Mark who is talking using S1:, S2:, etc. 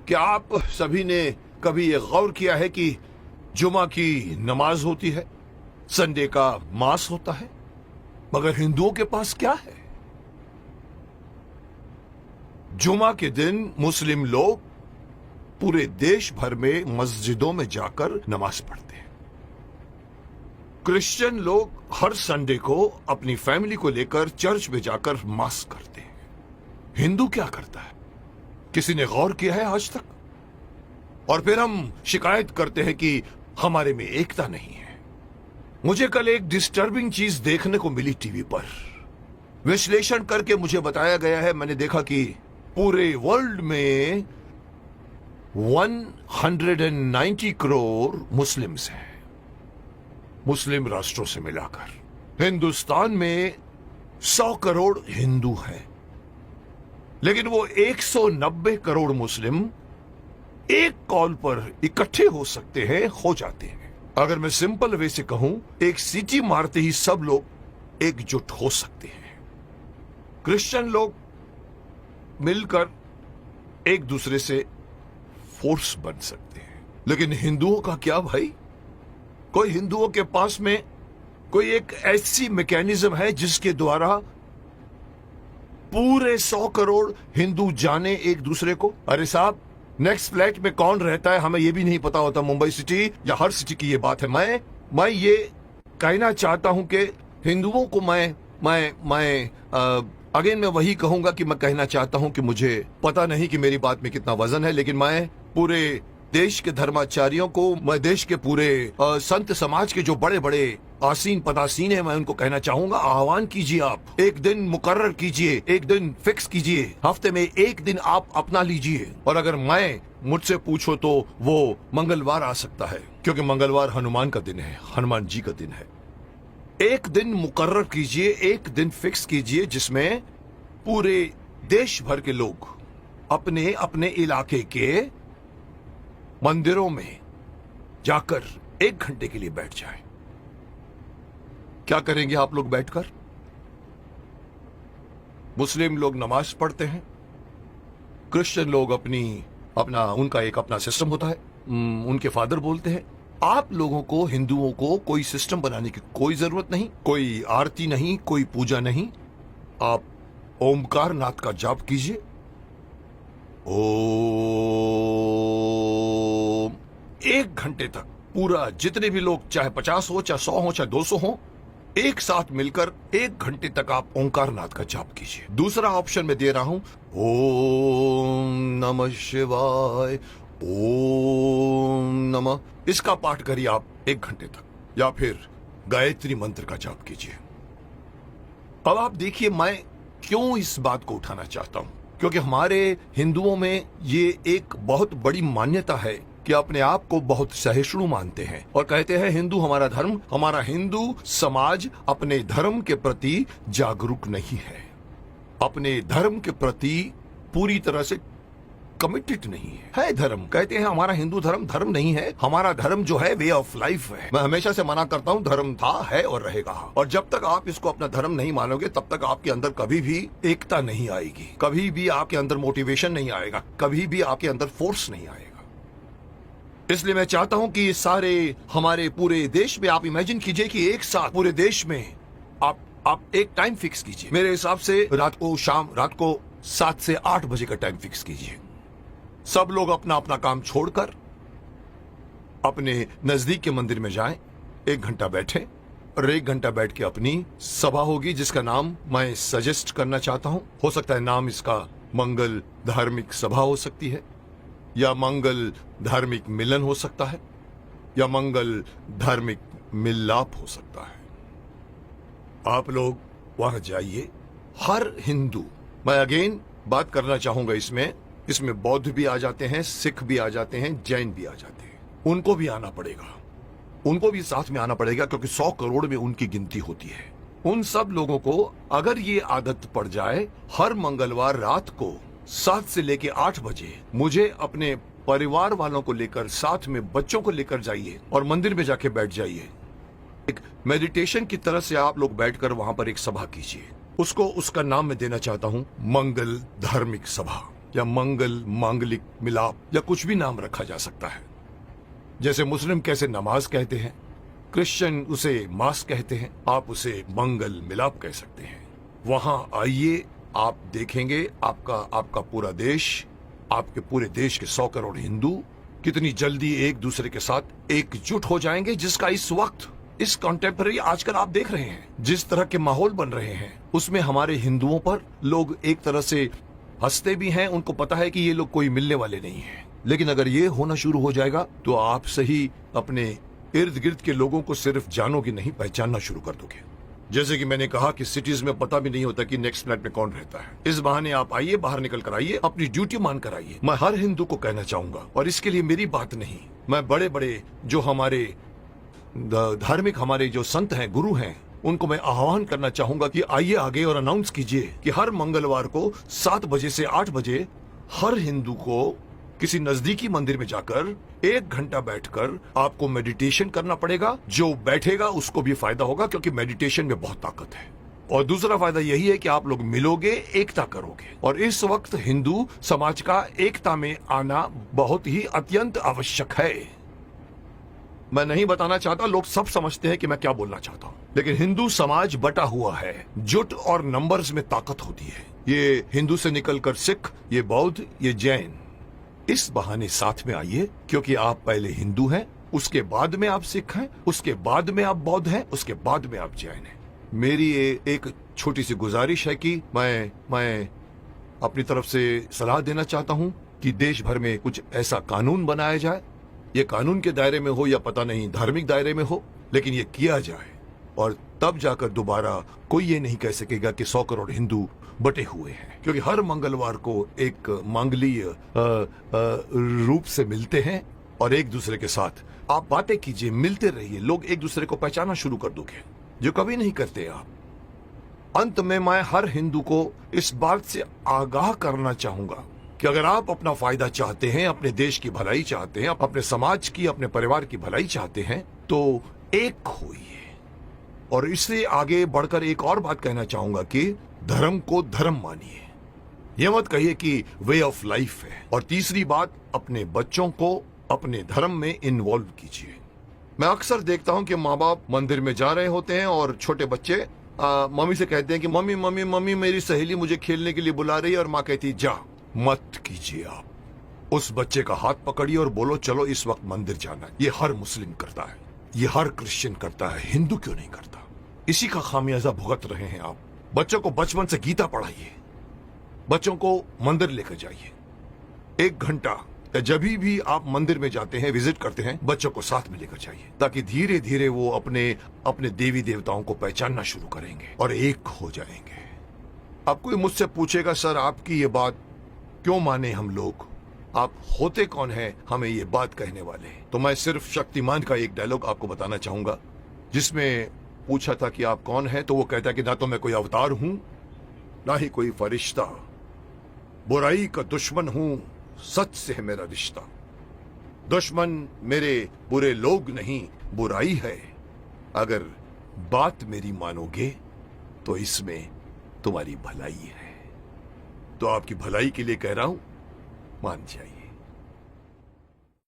S1: क्या आप सभी ने कभी ये गौर किया है कि जुमा की नमाज होती है, संडे का मास होता है, मगर हिंदुओं के पास क्या है? जुमा के दिन मुस्लिम लोग पूरे देश भर में मस्जिदों में जाकर नमाज पढ़ते हैं। क्रिश्चियन लोग हर संडे को अपनी फैमिली को लेकर चर्च में जाकर मास करते हैं। हिंदू क्या करता है? किसी ने गौर किया है आज तक? और फिर हम शिकायत करते हैं कि हमारे में एकता नहीं है। मुझे कल एक डिस्टर्बिंग चीज देखने को मिली टीवी पर। विश्लेषण करके मुझे बताया गया है, मैंने देखा कि पूरे वर्ल्ड में 190 करोड़ मुस्लिम्स हैं, मुस्लिम राष्ट्रों से मिलाकर। हिंदुस्तान में 100 करोड़ हिंदू हैं, लेकिन वो 190 करोड़ मुस्लिम एक कॉल पर इकट्ठे हो सकते हैं, हो जाते हैं। अगर मैं सिंपल वे से कहूं, एक सीटी मारते ही सब लोग एकजुट हो सकते हैं। क्रिश्चियन लोग मिलकर एक दूसरे से फोर्स बन सकते हैं, लेकिन हिंदुओं का क्या भाई? कोई हिंदुओं के पास में कोई एक ऐसी मैकेनिज्म है जिसके द्वारा पूरे 100 करोड़ हिंदू जाने एक दूसरे को? अरे साहब, नेक्स्ट फ्लैट में कौन रहता है हमें यह भी नहीं पता होता। मुंबई सिटी या हर सिटी की ये बात है। मैं ये कहना चाहता हूं कि हिंदुओं को अगेन मैं वही कहूंगा कि मैं कहना चाहता हूं कि मुझे पता नहीं कि मेरी बात में कितना वजन है, लेकिन मैं पूरे देश के धर्माचार्यों को, मैं देश के पूरे संत समाज के जो बड़े बड़े आसीन पदासीन है, मैं उनको कहना चाहूंगा, आह्वान कीजिए, आप एक दिन मुकर्रर कीजिए, एक दिन फिक्स कीजिए, हफ्ते में एक दिन आप अपना लीजिए। और अगर मुझसे पूछो तो वो मंगलवार आ सकता है, क्योंकि मंगलवार हनुमान का दिन है, हनुमान जी का दिन है। एक दिन मुकर्रर कीजिए, एक दिन फिक्स कीजिए, जिसमें पूरे देश भर के लोग अपने अपने इलाके के मंदिरों में जाकर 1 घंटे के लिए बैठ जाएं। क्या करेंगे आप लोग बैठकर? मुस्लिम लोग नमाज पढ़ते हैं, क्रिश्चियन लोग उनका एक अपना सिस्टम होता है, उनके फादर बोलते हैं। आप लोगों को, हिंदुओं को, कोई सिस्टम बनाने की कोई जरूरत नहीं, कोई आरती नहीं, कोई पूजा नहीं। आप ओमकार नाथ का जाप कीजिए। ओम 1 घंटे तक पूरा, जितने भी लोग, चाहे 50 हो, चाहे 100 हो, चाहे 200 हो, एक साथ मिलकर 1 घंटे तक आप ओंकार नाथ का जाप कीजिए। दूसरा ऑप्शन मैं दे रहा हूं, ओम नमः शिवाय, ओम नमः, इसका पाठ करिए आप 1 घंटे तक, या फिर गायत्री मंत्र का जाप कीजिए। अब आप देखिए मैं क्यों इस बात को उठाना चाहता हूं, क्योंकि हमारे हिंदुओं में ये एक बहुत बड़ी मान्यता है कि अपने आप को बहुत सहिष्णु मानते हैं और कहते हैं हिंदू हमारा धर्म, हमारा हिंदू समाज अपने धर्म के प्रति जागरूक नहीं है, अपने धर्म के प्रति पूरी तरह से कमिटेड नहीं है। धर्म, कहते हैं हमारा हिंदू धर्म धर्म नहीं है, हमारा धर्म जो है वे ऑफ लाइफ है। मैं हमेशा से मना करता हूं, धर्म था, है और रहेगा। और जब तक आप इसको अपना धर्म नहीं मानोगे, तब तक आपके अंदर कभी भी एकता नहीं आएगी, कभी भी आपके अंदर मोटिवेशन नहीं आएगा, कभी भी आपके अंदर फोर्स नहीं आएगा। इसलिए मैं चाहता हूं कि सारे हमारे पूरे देश में आप इमेजिन कीजिए कि एक साथ पूरे देश में आप एक टाइम फिक्स कीजिए। मेरे हिसाब से रात को 7 से 8 बजे का टाइम फिक्स कीजिए। सब लोग अपना अपना काम छोड़कर अपने नजदीक के मंदिर में जाएं, 1 घंटा बैठें और 1 घंटा बैठ के अपनी सभा होगी, जिसका नाम मैं सजेस्ट करना चाहता हूं। हो सकता है नाम इसका मंगल धार्मिक सभा हो सकती है, या मंगल धार्मिक मिलन हो सकता है, या मंगल धार्मिक मिलाप हो सकता है। आप लोग वहां जाइए। हर हिंदू, मैं अगेन बात करना चाहूंगा, इसमें बौद्ध भी आ जाते हैं, सिख भी आ जाते हैं, जैन भी आ जाते हैं, उनको भी आना पड़ेगा, उनको भी साथ में आना पड़ेगा, क्योंकि 100 करोड़ में उनकी गिनती होती है। उन सब लोगों को अगर ये आदत पड़ जाए, हर मंगलवार रात को 7 से लेके 8 बजे मुझे अपने परिवार वालों को लेकर, साथ में बच्चों को लेकर जाइए और मंदिर में जाके बैठ जाइए। एक मेडिटेशन की तरह से आप लोग बैठकर वहां पर एक सभा कीजिए। उसका नाम मैं देना चाहता हूं मंगल धार्मिक सभा। या मंगल, मांगलिक, मिलाप या कुछ भी नाम रखा जा सकता है। जैसे मुस्लिम कैसे नमाज कहते हैं, क्रिश्चियन उसे मास कहते हैं, आप उसे मंगल मिलाप कह सकते हैं। वहां आइए, आप देखेंगे आपका पूरा देश, आपके पूरे देश के 100 करोड़ हिंदू कितनी जल्दी एक दूसरे के साथ एकजुट हो जाएंगे, जिसका इस वक्त, इस कॉन्टेम्पररी आजकल आप देख रहे हैं जिस तरह के माहौल बन रहे हैं, उसमें हमारे हिंदुओं पर लोग एक तरह से हंसते भी हैं। उनको पता है कि ये लोग कोई मिलने वाले नहीं हैं। लेकिन अगर ये होना शुरू हो जाएगा तो आप सही अपने इर्द गिर्द के लोगों को सिर्फ जानोगे नहीं, पहचानना शुरू कर दोगे। जैसे कि मैंने कहा कि सिटीज में पता भी नहीं होता कि नेक्स्ट फ्लैट में कौन रहता है। इस बहाने आप आइए, बाहर निकल कर आइए, अपनी ड्यूटी मान कर आइए। मैं हर हिंदू को कहना चाहूंगा, और इसके लिए मेरी बात नहीं, मैं बड़े बड़े जो हमारे धार्मिक हमारे जो संत हैं, गुरु हैं, उनको मैं आह्वान करना चाहूंगा कि आइए आगे और अनाउंस कीजिए कि हर मंगलवार को 7 बजे से 8 बजे हर हिंदू को किसी नजदीकी मंदिर में जाकर 1 घंटा बैठकर आपको मेडिटेशन करना पड़ेगा। जो बैठेगा उसको भी फायदा होगा, क्योंकि मेडिटेशन में बहुत ताकत है। और दूसरा फायदा यही है कि आप लोग मिलोगे, एकता करोगे। और इस वक्त हिंदू समाज का एकता में आना बहुत ही अत्यंत आवश्यक है। मैं नहीं बताना चाहता, लोग सब समझते हैं कि मैं क्या बोलना चाहता हूं, लेकिन हिंदू समाज बटा हुआ है। जुट और नंबर्स में ताकत होती है। ये हिंदू से निकलकर सिख, ये बौद्ध, ये जैन, इस बहाने साथ में आइए, क्योंकि आप पहले हिंदू हैं, उसके बाद में आप सिख हैं, उसके बाद में आप बौद्ध हैं, उसके बाद में आप जैन हैं। मेरी एक छोटी सी गुजारिश है कि मैं अपनी तरफ से सलाह देना चाहता हूं कि देश भर में कुछ ऐसा कानून बनाया जाए। ये कानून के दायरे में हो या पता नहीं धार्मिक दायरे में हो, लेकिन ये किया जाए, और तब जाकर दोबारा कोई ये नहीं कह सकेगा कि 100 करोड़ हिंदू बटे हुए हैं। क्योंकि हर मंगलवार को एक मांगलीय रूप से मिलते हैं और एक दूसरे के साथ आप बातें कीजिए, मिलते रहिए, लोग एक दूसरे को पहचानना शुरू कर दोगे, जो कभी नहीं करते आप। अंत में मैं हर हिंदू को इस बात से आगाह करना चाहूंगा कि अगर आप अपना फायदा चाहते हैं, अपने देश की भलाई चाहते हैं, अपने समाज की, अपने परिवार की भलाई चाहते हैं, तो एक होइए। और इससे आगे बढ़कर एक और बात कहना चाहूंगा कि धर्म को धर्म मानिए, यह मत कहिए कि वे ऑफ लाइफ है। और तीसरी बात, अपने बच्चों को अपने धर्म में इन्वॉल्व कीजिए। मैं अक्सर देखता हूं कि माँ बाप मंदिर में जा रहे होते हैं और छोटे बच्चे मम्मी से कहते हैं कि मम्मी मम्मी मम्मी मेरी सहेली मुझे खेलने के लिए बुला रही है, और माँ कहती जा। मत कीजिए आप। उस बच्चे का हाथ पकड़िए और बोलो चलो इस वक्त मंदिर जाना है। ये हर मुस्लिम करता है, ये हर क्रिश्चियन करता है, हिंदू क्यों नहीं करता? इसी का खामियाजा भुगत रहे हैं आप। बच्चों को बचपन से गीता पढ़ाइए, बच्चों को मंदिर लेकर जाइए। 1 घंटा या जब भी आप मंदिर में जाते हैं, विजिट करते हैं, बच्चों को साथ में लेकर जाइए, ताकि धीरे धीरे वो अपने देवी देवताओं को पहचानना शुरू करेंगे और एक हो जाएंगे। अब कोई मुझसे पूछेगा सर आपकी ये बात क्यों माने हम लोग, आप होते कौन हैं हमें ये बात कहने वाले? तो मैं सिर्फ शक्तिमान का एक डायलॉग आपको बताना चाहूंगा, जिसमें पूछा था कि आप कौन हैं, तो वो कहता है कि ना तो मैं कोई अवतार हूं, ना ही कोई फरिश्ता, बुराई का दुश्मन हूं, सच से है मेरा रिश्ता। दुश्मन मेरे बुरे लोग नहीं, बुराई है। अगर बात मेरी मानोगे तो इसमें तुम्हारी भलाई है। तो आपकी भलाई के लिए कह रहा हूं, मान जाइए।